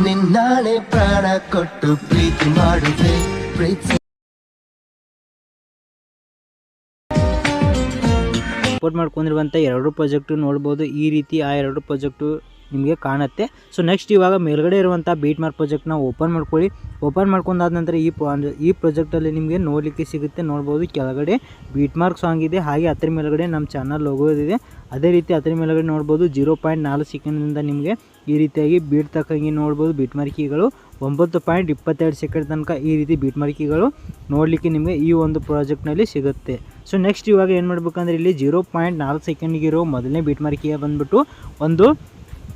ನಿನ್ನಾಣೆ ಪ್ರಾಣ ಕೊಟ್ಟು ಪ್ರೀತಿ ಮಾಡಿದೆ ಪ್ರೀತಿ ಸಪೋರ್ಟ್ ಮಾಡ್ಕೊಂಡಿರುವಂಥ ಎರಡು ಪ್ರಾಜೆಕ್ಟು ನೋಡ್ಬೋದು. ಈ ರೀತಿ ಆ ಎರಡು ಪ್ರಾಜೆಕ್ಟು ನಿಮಗೆ ಕಾಣುತ್ತೆ. ಸೊ ನೆಕ್ಸ್ಟ್ ಇವಾಗ ಮೇಲ್ಗಡೆ ಇರುವಂಥ ಬೀಟ್ ಮಾರ್ಕ್ ಪ್ರಾಜೆಕ್ಟ್ನ ಓಪನ್ ಮಾಡ್ಕೊಳ್ಳಿ. ಓಪನ್ ಮಾಡ್ಕೊಂಡಾದ ನಂತರ ಈ ಪ್ರಾಜೆಕ್ಟಲ್ಲಿ ನಿಮಗೆ ನೋಡಲಿಕ್ಕೆ ಸಿಗುತ್ತೆ. ನೋಡ್ಬೋದು ಕೆಳಗಡೆ ಬೀಟ್ ಮಾರ್ಕ್ ಸಾಂಗ್ ಇದೆ, ಹಾಗೆ ಅದರ ಮೇಲ್ಗಡೆ ನಮ್ಮ ಚಾನಲ್ ಲೋಗೋ ಇದೆ. ಅದೇ ರೀತಿ ಅದರ ಮೇಲ್ಗಡೆ ನೋಡ್ಬೋದು 0.4 ಸೆಕೆಂಡ್ನಿಂದ ನಿಮಗೆ ಈ ರೀತಿಯಾಗಿ ಬೀಟ್ ತಕ್ಕಂಗೆ ನೋಡ್ಬೋದು. ಬೀಟ್ ಮಾರ್ಕಿಗಳು 9.22 ಸೆಕೆಂಡ್ ತನಕ ಈ ರೀತಿ ಬೀಟ್ ಮಾರ್ಕಿಗಳು ನೋಡಲಿಕ್ಕೆ ನಿಮಗೆ ಈ ಒಂದು ಪ್ರಾಜೆಕ್ಟ್ನಲ್ಲಿ ಸಿಗುತ್ತೆ. ಸೊ ನೆಕ್ಸ್ಟ್ ಇವಾಗ ಏನು ಮಾಡಬೇಕಂದ್ರೆ ಇಲ್ಲಿ 0.4 ಸೆಕೆಂಡ್ಗಿರೋ ಮೊದಲನೇ ಬೀಟ್ ಮಾರ್ಕಿಗೆ ಬಂದುಬಿಟ್ಟು ಒಂದು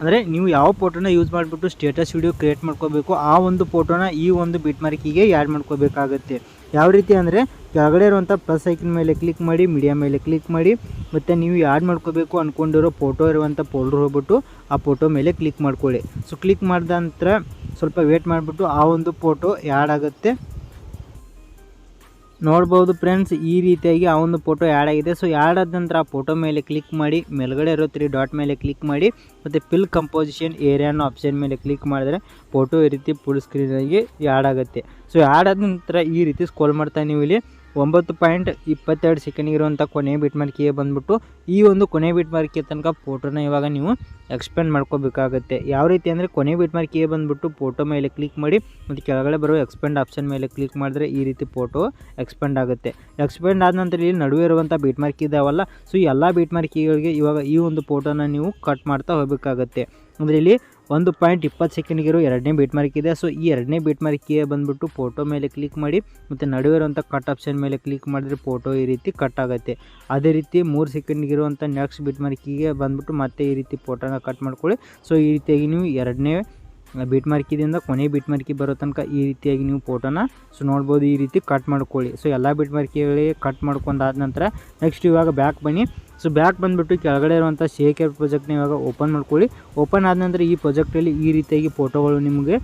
ಅಂದರೆ ನೀವು ಯಾವ ಫೋಟೋನ ಯೂಸ್ ಮಾಡಿಬಿಟ್ಟು ಸ್ಟೇಟಸ್ ವಿಡಿಯೋ ಕ್ರಿಯೇಟ್ ಮಾಡ್ಕೋಬೇಕು, ಆ ಒಂದು ಫೋಟೋನ ಈ ಒಂದು ಬೀಟ್ ಮಾರ್ಕಿಗೆ ಆ್ಯಡ್ ಮಾಡ್ಕೋಬೇಕಾಗತ್ತೆ. ಯಾವ ರೀತಿ ಅಂದರೆ ಕೆಳಗಡೆ ಇರುವಂಥ ಪ್ಲಸ್ ಐಕನ್ ಮೇಲೆ ಕ್ಲಿಕ್ ಮಾಡಿ, ಮೀಡಿಯಾ ಮೇಲೆ ಕ್ಲಿಕ್ ಮಾಡಿ, ಮತ್ತು ನೀವು ಆ್ಯಡ್ ಮಾಡ್ಕೋಬೇಕು ಅಂದ್ಕೊಂಡಿರೋ ಫೋಟೋ ಇರುವಂಥ ಫೋಲ್ಡರ್ ಹೋಗ್ಬಿಟ್ಟು ಆ ಫೋಟೋ ಮೇಲೆ ಕ್ಲಿಕ್ ಮಾಡ್ಕೊಳ್ಳಿ. ಸೊ ಕ್ಲಿಕ್ ಮಾಡಿದ ನಂತರ ಸ್ವಲ್ಪ ವೇಟ್ ಮಾಡಿಬಿಟ್ಟು ಆ ಒಂದು ಫೋಟೋ ಆ್ಯಡ್ ಆಗುತ್ತೆ. ನೋಡ್ಬೋದು ಫ್ರೆಂಡ್ಸ್, ಈ ರೀತಿಯಾಗಿ ಆ ಒಂದು ಫೋಟೋ ಆ್ಯಡ್ ಆಗಿದೆ. ಸೊ ಆ್ಯಡ್ ಆದ ನಂತರ ಆ ಫೋಟೋ ಮೇಲೆ ಕ್ಲಿಕ್ ಮಾಡಿ, ಮೇಲ್ಗಡೆ ಇರೋ 3 ಡಾಟ್ ಮೇಲೆ ಕ್ಲಿಕ್ ಮಾಡಿ, ಮತ್ತು ಫಿಲ್ ಕಂಪೋಸಿಷನ್ ಏರಿಯಾ ಅನ್ನೋ ಆಪ್ಷನ್ ಮೇಲೆ ಕ್ಲಿಕ್ ಮಾಡಿದ್ರೆ ಫೋಟೋ ಈ ರೀತಿ ಫುಲ್ ಸ್ಕ್ರೀನಾಗಿ ಆ್ಯಡ್ ಆಗುತ್ತೆ. ಸೊ ಆ್ಯಡ್ ಆದ ನಂತರ ಈ ರೀತಿ ಸ್ಕ್ರೋಲ್ ಮಾಡ್ತಾ ನೀವು ಇಲ್ಲಿ 9.22 ಸೆಕೆಂಡ್ ಇರುವಂಥ ಕೊನೆಯ ಬೀಟ್ ಮಾರ್ಕಿಗೆ ಬಂದುಬಿಟ್ಟು ಈ ಒಂದು ಕೊನೆಯ ಬೀಟ್ ಮಾರ್ಕಿಗೆ ತನಕ ಫೋಟೋನ ಇವಾಗ ನೀವು ಎಕ್ಸ್ಪೆಂಡ್ ಮಾಡ್ಕೋಬೇಕಾಗತ್ತೆ. ಯಾವ ರೀತಿ ಅಂದರೆ ಕೊನೆಯ ಬೀಟ್ ಮಾರ್ಕಿಗೆ ಬಂದುಬಿಟ್ಟು ಫೋಟೋ ಮೇಲೆ ಕ್ಲಿಕ್ ಮಾಡಿ ಮತ್ತು ಕೆಳಗಡೆ ಬರೋ ಎಕ್ಸ್ಪೆಂಡ್ ಆಪ್ಷನ್ ಮೇಲೆ ಕ್ಲಿಕ್ ಮಾಡಿದ್ರೆ ಈ ರೀತಿ ಫೋಟೋ ಎಕ್ಸ್ಪೆಂಡ್ ಆಗುತ್ತೆ. ಎಕ್ಸ್ಪೆಂಡ್ ಆದ ನಂತರ ಇಲ್ಲಿ ನಡುವೆ ಇರುವಂಥ ಬೀಟ್ ಮಾರ್ಕ್ ಇದಾವಲ್ಲ, ಸೊ ಈ ಎಲ್ಲ ಬೀಟ್ ಮಾರ್ಕಿಗಳಿಗೆ ಇವಾಗ ಈ ಒಂದು ಫೋಟೋನ ನೀವು ಕಟ್ ಮಾಡ್ತಾ ಹೋಗಬೇಕಾಗತ್ತೆ. ಅಂದರೆ ಇಲ್ಲಿ 1.20 ಸೆಕೆಂಡ್ಗಿರೋ ಎರಡನೇ ಬೀಟ್ ಮಾರ್ಕ್ ಇದೆ. ಸೊ ಈ ಎರಡನೇ ಬೀಟ್ ಮಾರ್ಕಿಗೆ ಬಂದುಬಿಟ್ಟು ಫೋಟೋ ಮೇಲೆ ಕ್ಲಿಕ್ ಮಾಡಿ ಮತ್ತು ನಡುವೆ ಇರುವಂಥ ಕಟ್ ಆಪ್ಷನ್ ಮೇಲೆ ಕ್ಲಿಕ್ ಮಾಡಿದ್ರೆ ಫೋಟೋ ಈ ರೀತಿ ಕಟ್ ಆಗುತ್ತೆ. ಅದೇ ರೀತಿ 3 ಸೆಕೆಂಡ್ಗಿರುವಂಥ ನೆಕ್ಸ್ಟ್ ಬೀಟ್ ಮಾರ್ಕಿಗೆ ಬಂದುಬಿಟ್ಟು ಮತ್ತೆ ಈ ರೀತಿ ಫೋಟೋನ ಕಟ್ ಮಾಡ್ಕೊಳ್ಳಿ. ಸೊ ಈ ರೀತಿಯಾಗಿ ನೀವು ಎರಡನೇ ಬೀಟ್ ಮಾರ್ಕಿದಿಂದ ಕೊನೆ ಬೀಟ್ ಮಾರ್ಕಿ ಬರೋ ತನಕ ಈ ರೀತಿಯಾಗಿ ನೀವು ಫೋಟೋನ ಸೊ ನೋಡ್ಬೋದು ಈ ರೀತಿ ಕಟ್ ಮಾಡ್ಕೊಳ್ಳಿ. ಸೊ ಎಲ್ಲ ಬೀಟ್ ಮಾರ್ಕಿಗಳಿಗೆ ಕಟ್ ಮಾಡ್ಕೊಂಡಾದ ನಂತರ ನೆಕ್ಸ್ಟ್ ಇವಾಗ ಬ್ಯಾಕ್ ಬನ್ನಿ. ಸೊ ಬ್ಯಾಕ್ ಬಂದುಬಿಟ್ಟು ಕೆಳಗಡೆ ಇರುವಂಥ 𝗕𝗘 ಪ್ರಾಜೆಕ್ಟ್ನ ಇವಾಗ ಓಪನ್ ಮಾಡ್ಕೊಳ್ಳಿ. ಓಪನ್ ಆದ ನಂತರ ಈ ಪ್ರಾಜೆಕ್ಟಲ್ಲಿ ಈ ರೀತಿಯಾಗಿ ಫೋಟೋಗಳು ನಿಮಗೆ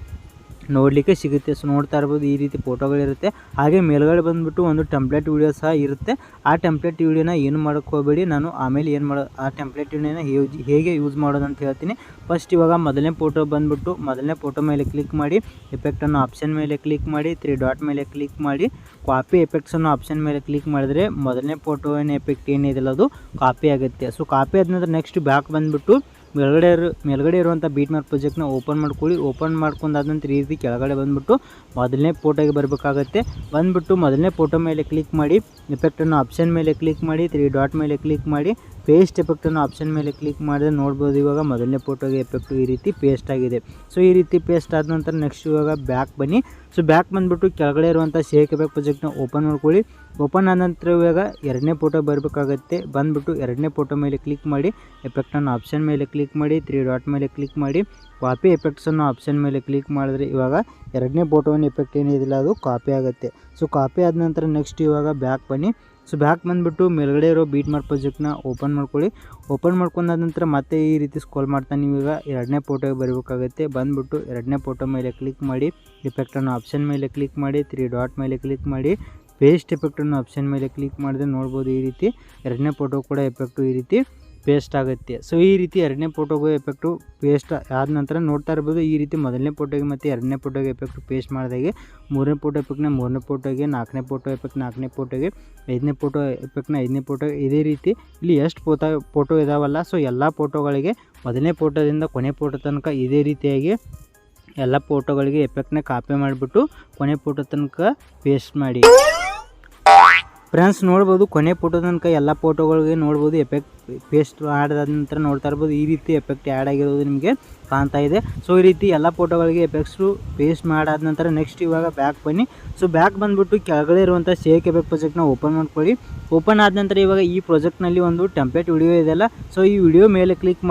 ನೋಡಲಿಕ್ಕೆ ಸಿಗುತ್ತೆ. ಸೊ ನೋಡ್ತಾ ಇರ್ಬೋದು ಈ ರೀತಿ ಫೋಟೋಗಳಿರುತ್ತೆ. ಹಾಗೆ ಮೇಲ್ಗಡೆ ಬಂದುಬಿಟ್ಟು ಒಂದು ಟೆಂಪ್ಲೇಟ್ ವೀಡಿಯೋ ಸಹ ಇರುತ್ತೆ. ಆ ಟೆಂಪ್ಲೇಟ್ ವೀಡಿಯೋನ ಏನು ಮಾಡೋಕ್ಕೆ ಹೋಗಬೇಡಿ, ನಾನು ಆಮೇಲೆ ಏನು ಮಾಡೋ ಆ ಟೆಂಪ್ಲೇಟ್ ವೀಡಿಯೋನ ಹೇಗೆ ಯೂಸ್ ಮಾಡೋದು ಅಂತ ಹೇಳ್ತೀನಿ. ಫಸ್ಟ್ ಇವಾಗ ಮೊದಲನೇ ಫೋಟೋ ಬಂದುಬಿಟ್ಟು ಮೊದಲನೇ ಫೋಟೋ ಮೇಲೆ ಕ್ಲಿಕ್ ಮಾಡಿ, ಎಫೆಕ್ಟ್ ಅನ್ನೋ ಆಪ್ಷನ್ ಮೇಲೆ ಕ್ಲಿಕ್ ಮಾಡಿ, 3 ಡಾಟ್ ಮೇಲೆ ಕ್ಲಿಕ್ ಮಾಡಿ, ಕಾಪಿ ಎಫೆಕ್ಟ್ಸ್ ಅನ್ನೋ ಆಪ್ಷನ್ ಮೇಲೆ ಕ್ಲಿಕ್ ಮಾಡಿದ್ರೆ ಮೊದಲನೇ ಫೋಟೋನ ಎಫೆಕ್ಟ್ ಏನಿದೆಯಲ್ಲ ಅದು ಕಾಪಿ ಆಗುತ್ತೆ. ಸೊ ಕಾಪಿ ಆದ ನಂತರ ನೆಕ್ಸ್ಟ್ ಬ್ಯಾಕ್ ಬಂದುಬಿಟ್ಟು ಮೇಲ್ಗಡೆ ಇರುವಂಥ ಬೀಟ್ ಮಾರ್ಕ್ ಪ್ರಾಜೆಕ್ಟ್ನ ಓಪನ್ ಮಾಡ್ಕೊಳ್ಳಿ. ಓಪನ್ ಮಾಡ್ಕೊಂಡಾದ ನಂತರ ಈ ರೀತಿ ಕೆಳಗಡೆ ಬಂದುಬಿಟ್ಟು ಮೊದಲನೇ ಫೋಟೋಗೆ ಬರಬೇಕಾಗತ್ತೆ. ಬಂದುಬಿಟ್ಟು ಮೊದಲನೇ ಫೋಟೋ ಮೇಲೆ ಕ್ಲಿಕ್ ಮಾಡಿ, ಎಫೆಕ್ಟ್ ಅನ್ನೋ ಆಪ್ಷನ್ ಮೇಲೆ ಕ್ಲಿಕ್ ಮಾಡಿ, 3 ಡಾಟ್ ಮೇಲೆ ಕ್ಲಿಕ್ ಮಾಡಿ, ಪೇಸ್ಟ್ ಎಫೆಕ್ಟ್ ಅನ್ನೋ ಆಪ್ಷನ್ ಮೇಲೆ ಕ್ಲಿಕ್ ಮಾಡಿದ್ರೆ ನೋಡ್ಬೋದು ಇವಾಗ ಮೊದಲನೇ ಫೋಟೋಗೆ ಎಫೆಕ್ಟು ಈ ರೀತಿ ಪೇಸ್ಟ್ ಆಗಿದೆ. ಸೊ ಈ ರೀತಿ ಪೇಸ್ಟ್ ಆದ ನಂತರ ನೆಕ್ಸ್ಟ್ ಇವಾಗ ಬ್ಯಾಕ್ ಬನ್ನಿ. ಸೊ ಬ್ಯಾಕ್ ಬಂದುಬಿಟ್ಟು ಕೆಳಗಡೆ ಇರುವಂಥ 𝗕𝗘 ಪ್ರಾಜೆಕ್ಟ್ನ ಓಪನ್ ಮಾಡ್ಕೊಳ್ಳಿ. ಓಪನ್ ಆದ ನಂತರ ಇವಾಗ ಎರಡನೇ ಫೋಟೋ ಬರಬೇಕಾಗತ್ತೆ. ಬಂದುಬಿಟ್ಟು ಎರಡನೇ ಫೋಟೋ ಮೇಲೆ ಕ್ಲಿಕ್ ಮಾಡಿ, ಎಫೆಕ್ಟ್ ಅನ್ನೋ ಆಪ್ಷನ್ ಮೇಲೆ ಕ್ಲಿಕ್ ಮಾಡಿ, 3 ಡಾಟ್ ಮೇಲೆ ಕ್ಲಿಕ್ ಮಾಡಿ, ಕಾಪಿ ಎಫೆಕ್ಟ್ಸ್ ಅನ್ನೋ ಆಪ್ಷನ್ ಮೇಲೆ ಕ್ಲಿಕ್ ಮಾಡಿದ್ರೆ ಇವಾಗ ಎರಡನೇ ಫೋಟೋನ ಎಫೆಕ್ಟ್ ಏನಿದಿಲ್ಲ ಅದು ಕಾಪಿ ಆಗುತ್ತೆ. ಸೊ ಕಾಪಿ ಆದ ನಂತರ ನೆಕ್ಸ್ಟ್ ಇವಾಗ ಬ್ಯಾಕ್ ಬನ್ನಿ. ಸೊ ಬ್ಯಾಕ್ ಬಂದುಬಿಟ್ಟು ಮೇಲ್ಗಡೆ ಇರೋ ಬೀಟ್ ಮಾರ್ಕ್ ಪ್ರಾಜೆಕ್ಟ್ನ ಓಪನ್ ಮಾಡ್ಕೊಳ್ಳಿ. ಓಪನ್ ಮಾಡ್ಕೊಂಡಾದ ನಂತರ ಮತ್ತೆ ಈ ರೀತಿ ಸ್ಕ್ರೋಲ್ ಮಾಡ್ತಾ ನೀವೀಗ ಎರಡನೇ ಫೋಟೋಗೆ ಬರಬೇಕಾಗುತ್ತೆ. ಬಂದುಬಿಟ್ಟು ಎರಡನೇ ಫೋಟೋ ಮೇಲೆ ಕ್ಲಿಕ್ ಮಾಡಿ, ಎಫೆಕ್ಟ್ ಅನ್ನೋ ಆಪ್ಷನ್ ಮೇಲೆ ಕ್ಲಿಕ್ ಮಾಡಿ, 3 ಡಾಟ್ ಮೇಲೆ ಕ್ಲಿಕ್ ಮಾಡಿ, ಪೇಸ್ಟ್ ಎಫೆಕ್ಟ್ ಅನ್ನೋ ಆಪ್ಷನ್ ಮೇಲೆ ಕ್ಲಿಕ್ ಮಾಡಿದ್ರೆ ನೋಡ್ಬೋದು ಈ ರೀತಿ ಎರಡನೇ ಫೋಟೋ ಕೂಡ ಎಫೆಕ್ಟು ಈ ರೀತಿ ಪೇಸ್ಟ್ ಆಗುತ್ತೆ. ಸೊ ಈ ರೀತಿ ಎರಡನೇ ಫೋಟೋಗೂ ಎಫೆಕ್ಟು ಪೇಸ್ಟ್ ಆದ ನಂತರ ನೋಡ್ತಾ ಇರ್ಬೋದು ಈ ರೀತಿ ಮೊದಲನೇ ಫೋಟೋಗೆ ಮತ್ತು ಎರಡನೇ ಫೋಟೋಗೆ ಎಫೆಕ್ಟು ಪೇಸ್ಟ್ ಮಾಡಿದಾಗೆ ಮೂರನೇ ಫೋಟೋ ಎಫೆಕ್ಟ್ನ ಮೂರನೇ ಫೋಟೋಗೆ, ನಾಲ್ಕನೇ ಫೋಟೋ ಎಫೆಕ್ಟ್ ನಾಲ್ಕನೇ ಫೋಟೋಗೆ, ಐದನೇ ಫೋಟೋ ಎಫೆಕ್ಟ್ನ ಐದನೇ ಫೋಟೋ, ಇದೇ ರೀತಿ ಇಲ್ಲಿ ಎಷ್ಟು ಫೋಟೋ ಇದಾವಲ್ಲ ಸೊ ಎಲ್ಲ ಫೋಟೋಗಳಿಗೆ ಮೊದಲನೇ ಫೋಟೋದಿಂದ ಕೊನೆ ಫೋಟೋ ತನಕ ಇದೇ ರೀತಿಯಾಗಿ ಎಲ್ಲ ಫೋಟೋಗಳಿಗೆ ಎಫೆಕ್ಟ್ನ ಕಾಪಿ ಮಾಡಿಬಿಟ್ಟು ಕೊನೆ ಫೋಟೋ ತನಕ ಪೇಸ್ಟ್ ಮಾಡಿ. ಫ್ರೆಂಡ್ಸ್ ನೋಡ್ಬೋದು ಕೊನೆ ಫೋಟೋ ತನಕ ಎಲ್ಲ ಫೋಟೋಗಳಿಗೆ ನೋಡ್ಬೋದು ಎಫೆಕ್ಟ್ ಪೇಸ್ಟ್ ಆದ ನಂತರ ನೋಡ್ತಾ ಇರ್ಬೋದು ಈ ರೀತಿ ಎಫೆಕ್ಟ್ ಆ್ಯಡ್ ಆಗಿರೋದು ನಿಮಗೆ ಕಾಣ್ತಾ ಇದೆ. ಸೊ ಈ ರೀತಿ ಎಲ್ಲ ಫೋಟೋಗಳಿಗೆ ಎಫೆಕ್ಟ್ಸು ಪೇಸ್ಟ್ ಮಾಡಾದ ನಂತರ ನೆಕ್ಸ್ಟ್ ಇವಾಗ ಬ್ಯಾಕ್ ಬನ್ನಿ. ಸೊ ಬ್ಯಾಕ್ ಬಂದುಬಿಟ್ಟು ಕೆಳಗಡೆ ಇರುವಂಥ 𝗕𝗘 ಪ್ರಾಜೆಕ್ಟ್ನ ಓಪನ್ ಮಾಡ್ಕೊಳ್ಳಿ. ಓಪನ್ ಆದ ನಂತರ ಇವಾಗ ಈ ಪ್ರಾಜೆಕ್ಟ್ನಲ್ಲಿ ಒಂದು ಟೆಂಪ್ಲೇಟ್ ವಿಡಿಯೋ ಇದೆಯಲ್ಲ, ಸೊ ಈ ವಿಡಿಯೋ ಮೇಲೆ ಕ್ಲಿಕ್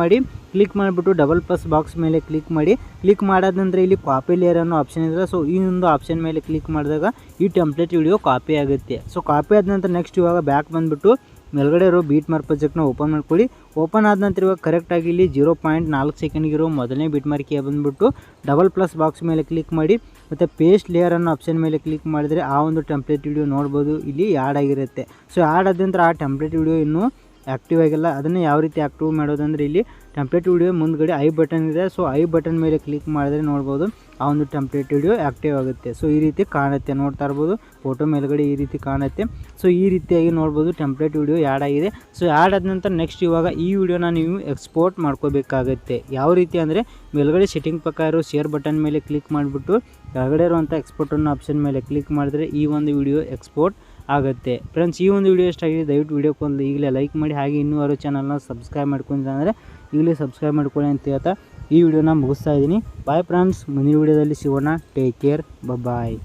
ಮಾಡಿಬಿಟ್ಟು ಡಬಲ್ ಪ್ಲಸ್ ಬಾಕ್ಸ್ ಮೇಲೆ ಕ್ಲಿಕ್ ಮಾಡಿ. ಕ್ಲಿಕ್ ಮಾಡಾದ ನಂತರ ಇಲ್ಲಿ ಕಾಪಿ ಲೇಯರ್ ಅನ್ನೋ ಆಪ್ಷನ್ ಇದೆ. ಸೊ ಈ ಒಂದು ಆಪ್ಷನ್ ಮೇಲೆ ಕ್ಲಿಕ್ ಮಾಡಿದಾಗ ಈ ಟೆಂಪ್ಲೇಟ್ ವಿಡಿಯೋ ಕಾಪಿ ಆಗುತ್ತೆ. ಸೊ ಕಾಪಿ ಆದ ನಂತರ ನೆಕ್ಸ್ಟ್ ಇವಾಗ ಬ್ಯಾಕ್ ಬಂದುಬಿಟ್ಟು ಮೇಲ್ಗಡೆ ಇರೋ ಬೀಟ್ ಮಾರ್ಕ್ ಪ್ರಾಜೆಕ್ಟ್ನ ಓಪನ್ ಮಾಡ್ಕೊಳ್ಳಿ. ಓಪನ್ ಆದ ನಂತರ ಇವಾಗ ಕರೆಕ್ಟಾಗಿ ಇಲ್ಲಿ 0.4 ಸೆಕೆಂಡ್ಗಿರೋ ಮೊದಲನೇ ಬೀಟ್ ಮಾರ್ಕಿಗೆ ಬಂದುಬಿಟ್ಟು ಡಬಲ್ ಪ್ಲಸ್ ಬಾಕ್ಸ್ ಮೇಲೆ ಕ್ಲಿಕ್ ಮಾಡಿ ಮತ್ತು ಪೇಸ್ಟ್ ಲೇಯರ್ ಅನ್ನೋ ಆಪ್ಷನ್ ಮೇಲೆ ಕ್ಲಿಕ್ ಮಾಡಿದರೆ ಆ ಒಂದು ಟೆಂಪ್ಲೇಟ್ ವಿಡಿಯೋ ನೋಡ್ಬೋದು ಇಲ್ಲಿ ಆ್ಯಡ್ ಆಗಿರುತ್ತೆ. ಸೊ ಆ್ಯಡ್ ಆದ ನಂತರ ಆ ಟೆಂಪ್ಲೇಟ್ ವಿಡಿಯೋ ಇನ್ನೂ ಆ್ಯಕ್ಟಿವ್ ಆಗಿಲ್ಲ. ಅದನ್ನು ಯಾವ ರೀತಿ ಆ್ಯಕ್ಟಿವ್ ಮಾಡೋದಂದರೆ ಇಲ್ಲಿ ಟೆಂಪ್ಲೇಟ್ ವಿಡಿಯೋ ಮುಂದ್ಗಡೆ ಐ ಬಟನ್ ಇದೆ. ಸೊ ಐ ಬಟನ್ ಮೇಲೆ ಕ್ಲಿಕ್ ಮಾಡಿದ್ರೆ ನೋಡ್ಬೋದು ಆ ಒಂದು ಟೆಂಪ್ಲೇಟ್ ವಿಡಿಯೋ ಆ್ಯಕ್ಟಿವ್ ಆಗುತ್ತೆ. ಸೊ ಈ ರೀತಿ ಕಾಣುತ್ತೆ, ನೋಡ್ತಾ ಇರ್ಬೋದು ಫೋಟೋ ಮೇಲ್ಗಡೆ ಈ ರೀತಿ ಕಾಣುತ್ತೆ. ಸೊ ಈ ರೀತಿಯಾಗಿ ನೋಡ್ಬೋದು ಟೆಂಪ್ಲೇಟ್ ವಿಡಿಯೋ ಆ್ಯಡ್ ಆಗಿದೆ. ಸೊ ಆ್ಯಡ್ ಆದ ನಂತರ ನೆಕ್ಸ್ಟ್ ಇವಾಗ ಈ ವಿಡಿಯೋನ ನೀವು ಎಕ್ಸ್ಪೋರ್ಟ್ ಮಾಡ್ಕೋಬೇಕಾಗುತ್ತೆ. ಯಾವ ರೀತಿ ಅಂದರೆ ಮೇಲ್ಗಡೆ ಸೆಟ್ಟಿಂಗ್ ಪ್ರಕಾರ ಶೇರ್ ಬಟನ್ ಮೇಲೆ ಕ್ಲಿಕ್ ಮಾಡಿಬಿಟ್ಟು ಕೆಳಗಡೆ ಇರುವಂಥ ಎಕ್ಸ್ಪೋರ್ಟ್ ಅನ್ನೋ ಆಪ್ಷನ್ ಮೇಲೆ ಕ್ಲಿಕ್ ಮಾಡಿದ್ರೆ ಈ ಒಂದು ವಿಡಿಯೋ ಎಕ್ಸ್ಪೋರ್ಟ್ ಆಗುತ್ತೆ. ಫ್ರೆಂಡ್ಸ್, ಈ ಒಂದು ವಿಡಿಯೋ ಎಷ್ಟಾಗಿದೆ ದಯವಿಟ್ಟು ವಿಡಿಯೋಕ್ಕೊಂದು ಈಗಲೇ ಲೈಕ್ ಮಾಡಿ, ಹಾಗೆ ಇನ್ನೂ ಯಾರು ಚಾನಲ್ನ ಸಬ್ಸ್ಕ್ರೈಬ್ ಮಾಡ್ಕೊಂಡ್ರೆ ಈಗಲೇ ಸಬ್ಸ್ಕ್ರೈಬ್ ಮಾಡ್ಕೊಳ್ಳಿ ಅಂತ ಹೇಳ್ತಾ ಈ ವಿಡಿಯೋನ ಮುಗಿಸ್ತಾ ಇದ್ದೀನಿ. ಬಾಯ್ ಫ್ರೆಂಡ್ಸ್, ಮುಂದಿನ ವಿಡಿಯೋದಲ್ಲಿ ಸಿಗೋಣ. ಟೇಕ್ ಕೇರ್, ಬಾಯ್.